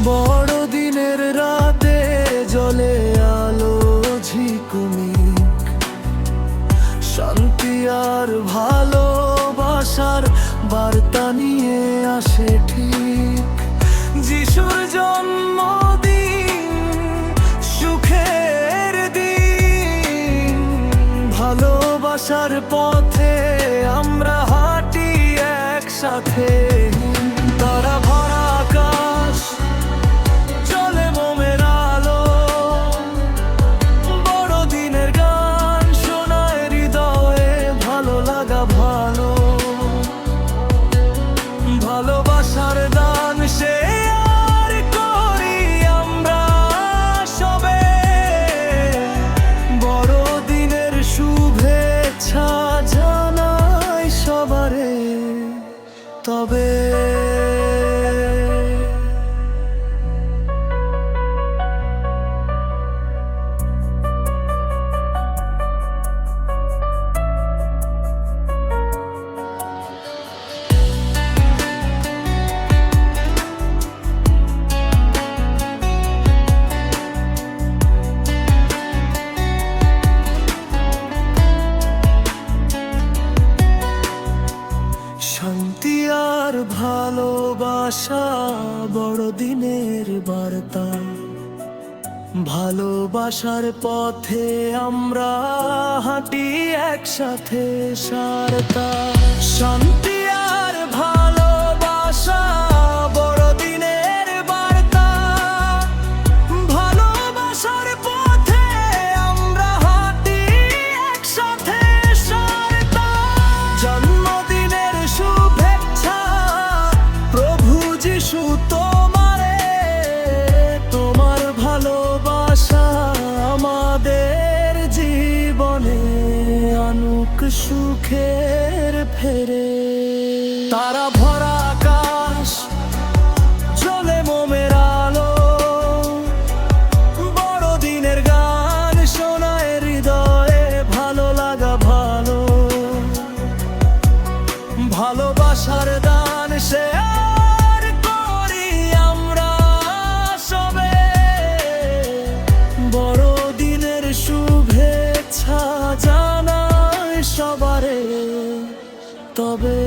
বড়দিনের রাতে জ্বলে আলো ঝিকুমিক, শান্তি আর ভালোবাসার বার্তা নিয়ে আসে ঠিক। যিশুর জন্মদিন, সুখের দিন, ভালোবাসার পথে আমরা হাঁটি একসাথে। তারা ভরা আকাশ, চলে মোমের আলো, বড়দিনের গান শোনায় হৃদয়ে, ভালো লাগা ভালো, ভালোবাসার দান সে আর করি আমরা সবে। বড়দিনের শুভেচ্ছা জানাই সবারে তবে। শান্তি আর ভালোবাসা বড়দিনের বার্তা, ভালোবাসার পথে আমরা হাঁটি একসাথে সারতা। শান্তি আর ভালোবাসা বড়দিনের বার্তা, ভালোবাসার পথে আমরা হাঁটি একসাথে সারতা। জন্মদিনের শুভেচ্ছা প্রভু যিশু তোমারে, তোমার ভালোবাসা আমাদের জীবনে আনুক সুখের ফেরে। তারা ভরা আকাশ, জ্বলে মোমের আলো, বড়দিনের গান শোনায় হৃদয়ে, ভালো লাগা ভালো, ভালোবাসার দান সে আর করি আমরা সবে। বড়দিনের শুভেচ্ছা জানাই সবারে তবে।